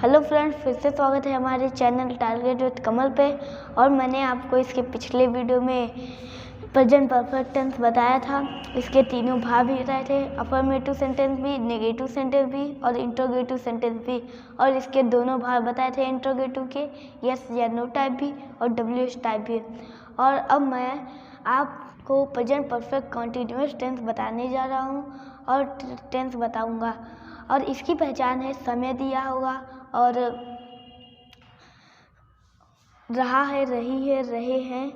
Hello friends, फिर से स्वागत है हमारे चैनल टारगेट विद कमल पे। और मैंने आपको इसके पिछले वीडियो में प्रेजेंट परफेक्ट टेंस बताया था। इसके तीनों भाग भी बताए थे, अफर्मेटिव सेंटेंस भी, नेगेटिव सेंटेंस भी और इंट्रोगेटिव सेंटेंस भी। और इसके दोनों भाग बताए थे इंट्रोगेटिव के, यस या नो टाइप भी और WH टाइप भी। और अब मैं आपको प्रेजेंट परफेक्ट कंटीन्यूअस टेंस बताने जा रहा हूँ और टेंस बताऊँगा। और इसकी पहचान है, समय दिया होगा और रहा है, रही है, रहे हैं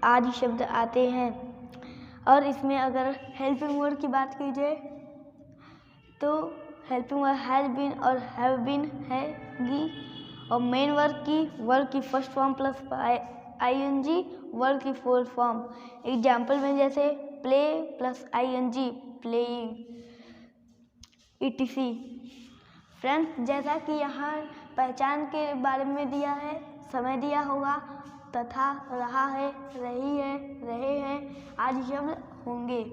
आदि शब्द आते हैं। और इसमें अगर हेल्पिंग वर्ड की बात की जाए तो हेल्पिंग वर्ड हैज बीन और हैव बीन हैगी। और मेन वर्ड की first form plus ING, word की फोर्थ फॉर्म। एग्जाम्पल में जैसे play plus ING, playing, ETC। Friends, जैसा कि यहाँ पहचान के बारे में दिया है, समय दिया होगा तथा रहा है, रही है, रहे हैं आदि शब्द होंगे।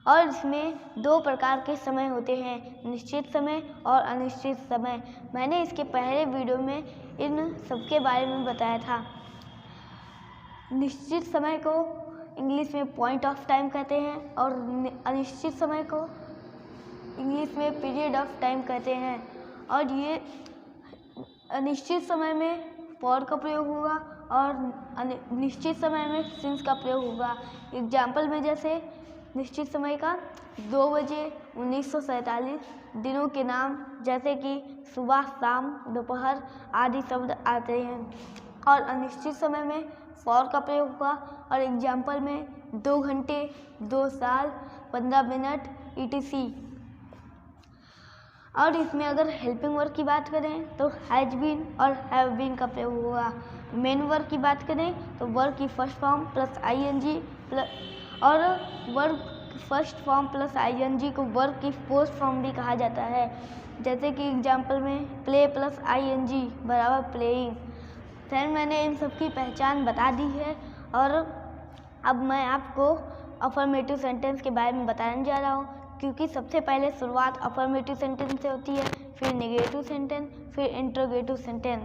और इसमें दो प्रकार के समय होते हैं, निश्चित समय और अनिश्चित समय। मैंने इसके पहले वीडियो में इन सबके बारे में बताया था। निश्चित समय को इंग्लिश में पॉइंट ऑफ टाइम कहते हैं और अनिश्चित समय को इंग्लिश में पीरियड ऑफ टाइम कहते हैं। और ये अनिश्चित समय में फॉर का प्रयोग होगा और निश्चित समय में सिंस का प्रयोग होगा। एग्जाम्पल में जैसे निश्चित समय का 2 बजे 1947, दिनों के नाम जैसे कि सुबह, शाम, दोपहर आदि शब्द आते हैं। और अनिश्चित समय में फॉर का प्रयोग होगा और एग्जाम्पल में 2 घंटे, 2 साल, 15 मिनट ETC। और इसमें अगर हेल्पिंग वर्ड की बात करें तो हैज बीन और हैव बीन का प्रयोग होगा। मेन वर्ड की बात करें तो वर्ड की फर्स्ट फॉर्म प्लस ING और word first form plus ING को वर्ड की फोर्थ फॉर्म भी कहा जाता है। जैसे कि एग्जाम्पल में प्ले प्लस ING बराबर प्लेइंग। फिर मैंने इन सब की पहचान बता दी है और अब मैं आपको अफर्मेटिव सेंटेंस के बारे में बताने जा रहा हूँ, क्योंकि सबसे पहले शुरुआत अफर्मेटिव सेंटेंस से होती है, फिर नेगेटिव सेंटेंस, फिर इंट्रोगेटिव सेंटेंस।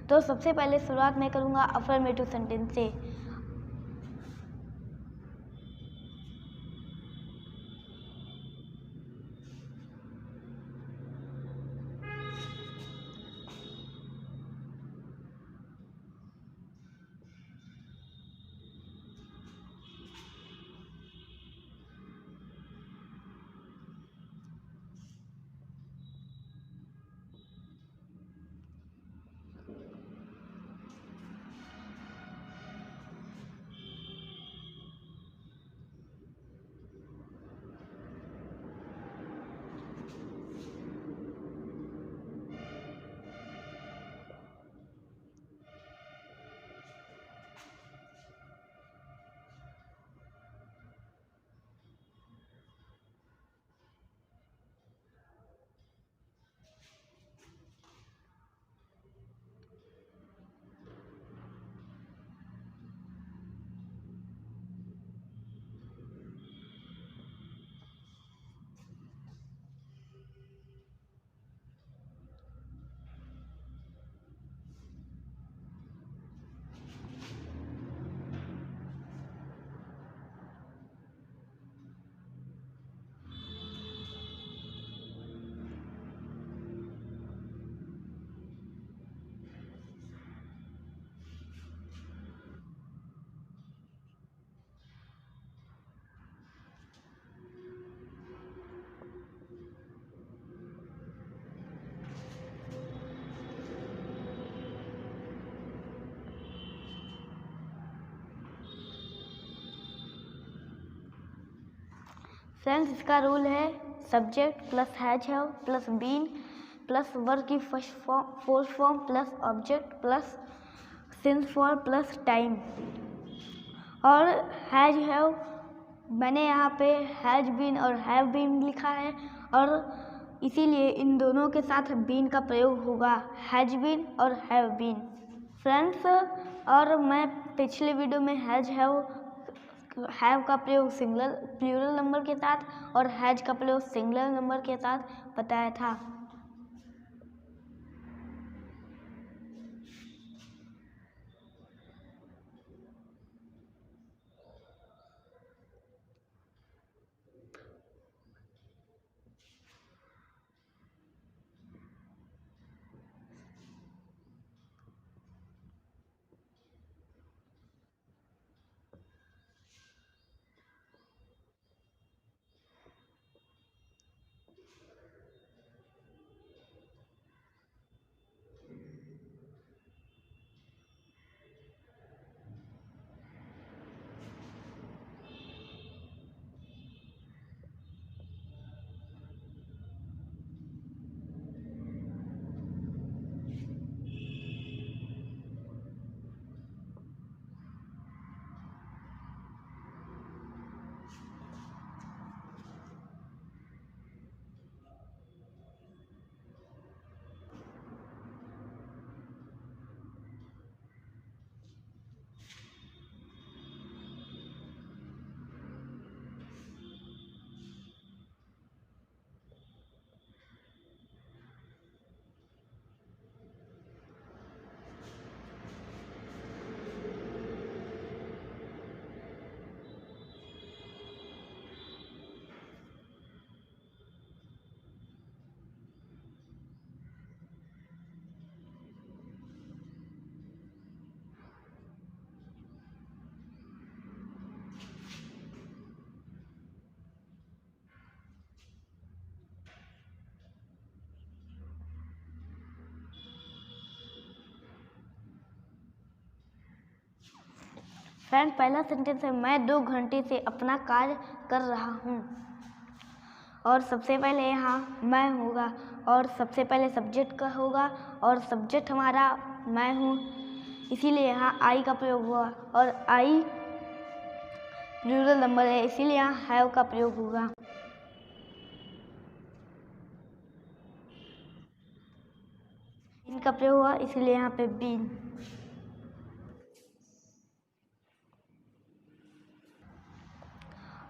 तो सबसे पहले शुरुआत मैं करूँगा अफर्मेटिव सेंटेंस से। फ्रेंड्स, इसका रूल है subject plus has have plus been plus verb की fourth form plus object plus since for plus time. और हैज हैव मैंने यहाँ पे हैज बीन और हैव बीन लिखा है और इसीलिए इन दोनों के साथ बीन का प्रयोग होगा, हैज बीन और हैव बीन। फ्रेंड्स, और मैं पिछले वीडियो में हैव का प्रयोग सिंगुलर प्लूरल नंबर के साथ और हैज का प्रयोग सिंगुलर नंबर के साथ बताया था। फ्रेंड पहला सेंटेंस है मैं 2 घंटे से अपना कार्य कर रहा हूँ। और सबसे पहले यहाँ मैं होगा और सबसे पहले सब्जेक्ट का होगा और सब्जेक्ट हमारा मैं हूँ, इसीलिए यहाँ आई का प्रयोग हुआ और आई प्लूरल नंबर है, इसीलिए यहाँ हैव का प्रयोग होगा। बीन का प्रयोग हुआ, इसलिए यहाँ पे बीन।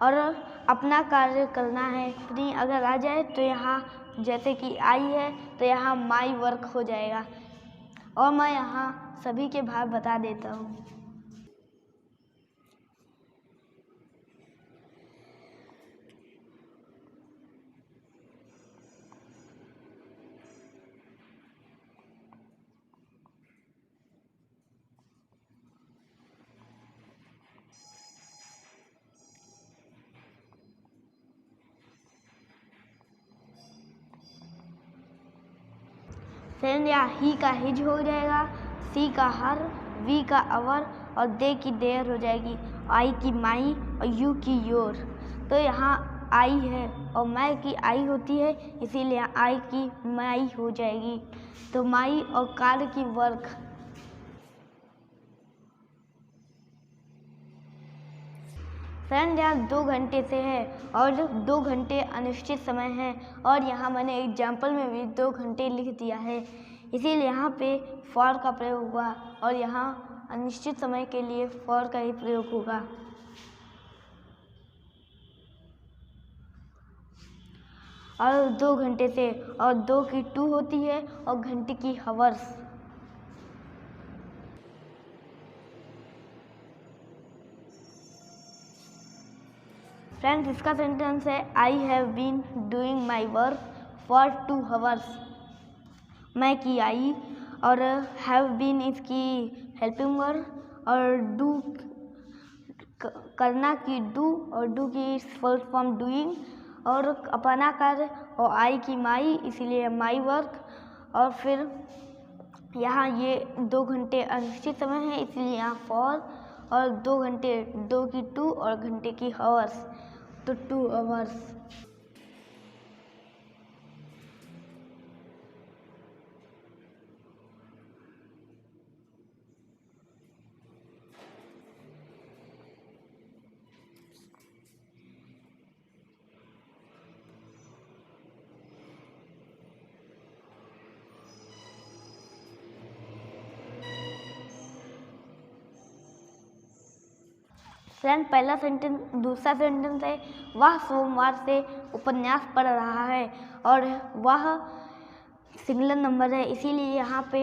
और अपना कार्य करना है प्री अगर आ जाए तो यहाँ जैसे कि आई है तो यहाँ माई वर्क हो जाएगा। और मैं यहाँ सभी के भाग बता देता हूँ। फ्रेंड या ही का हिज हो जाएगा, सी का हर, वी का अवर और दे की देयर हो जाएगी, आई की माई और यू की योर। तो यहाँ आई है और मैं की आई होती है, इसीलिए आई की माई हो जाएगी। तो माई और कार्य की वर्क। फ्रेंड यहाँ 2 घंटे से है और 2 घंटे अनिश्चित समय है और यहाँ मैंने एग्जाम्पल में भी 2 घंटे लिख दिया है, इसीलिए यहाँ पे फॉर का प्रयोग हुआ और यहाँ अनिश्चित समय के लिए फॉर का ही प्रयोग होगा। और 2 घंटे से और 2 की 2 होती है और घंटे की हवर्स। फ्रेंड्स इसका सेंटेंस है I have been doing my work for 2 hours। मैं की आई और हैव बीन इसकी हेल्पिंग वर्ब और डू करना की डू और डू की फुल फॉर्म डूइंग और अपना कार्य और आई की माई, इसीलिए माई वर्क। और फिर यहाँ ये 2 घंटे अनिश्चित समय है, इसलिए यहाँ फॉर और 2 घंटे 2 की 2 और घंटे की हवर्स, तो 2 hours। फ्रेंड पहला सेंटेंस दूसरा सेंटेंस है वह सोमवार से उपन्यास पढ़ रहा है और वह सिंगुलर नंबर है, इसीलिए यहाँ पे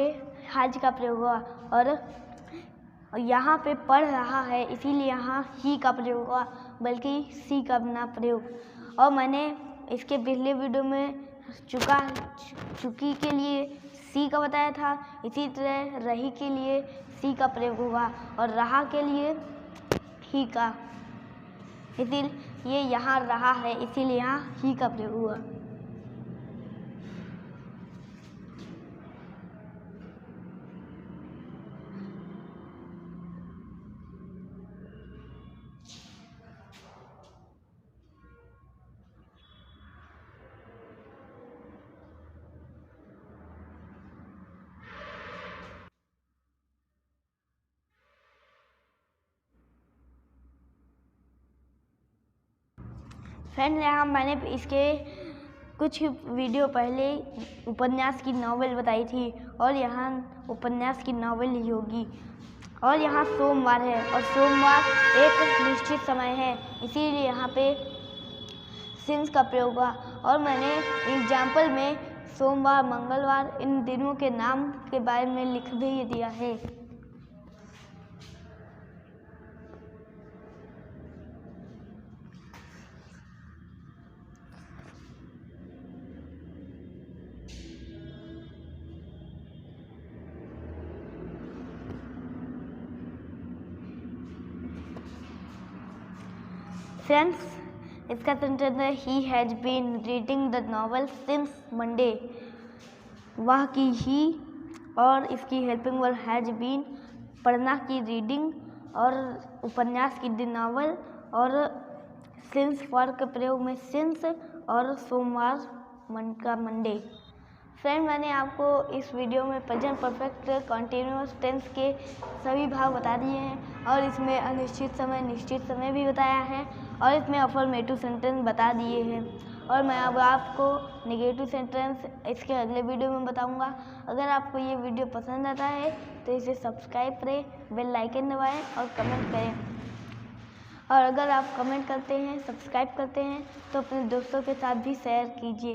हाज का प्रयोग हुआ। और यहाँ पे पढ़ रहा है, इसीलिए यहाँ ही का प्रयोग हुआ, बल्कि सी का बिना प्रयोग। और मैंने इसके पिछले वीडियो में चुकी के लिए सी का बताया था, इसी तरह रही के लिए सी का प्रयोग होगा और रहा के लिए ही का, इसीलिए यहाँ रहा है, इसीलिए यहाँ ही का प्रयोग हुआ। फ्रेंड यहाँ मैंने इसके कुछ वीडियो पहले उपन्यास की नॉवेल बताई थी और यहाँ उपन्यास की नॉवेल ही होगी। और यहाँ सोमवार है और सोमवार एक निश्चित समय है, इसीलिए यहाँ पे सिंस का प्रयोग हुआ। और मैंने एग्जाम्पल में सोमवार मंगलवार इन दिनों के नाम के बारे में लिख भी दिया है। फ्रेंड्स इसका सेंटेंस है he has been reading the novel since Monday. वह की ही और इसकी हेल्पिंग वर्ब हैज बीन, पढ़ना की रीडिंग और उपन्यास की द नावल और सिंस फॉर के प्रयोग में सिंस और सोमवार का मंडे। फ्रेंड, मैंने आपको इस वीडियो में प्रेजेंट परफेक्ट कॉन्टिन्यूअस टेंस के सभी भाग बता दिए हैं और इसमें अनिश्चित समय निश्चित समय भी बताया है और इसमें अफर्मेटिव सेंटेंस बता दिए हैं और मैं अब आपको नेगेटिव सेंटेंस इसके अगले वीडियो में बताऊंगा। अगर आपको ये वीडियो पसंद आता है तो इसे सब्सक्राइब करें, बेल आइकन दबाएं और कमेंट करें। और अगर आप कमेंट करते हैं, सब्सक्राइब करते हैं तो अपने दोस्तों के साथ भी शेयर कीजिए।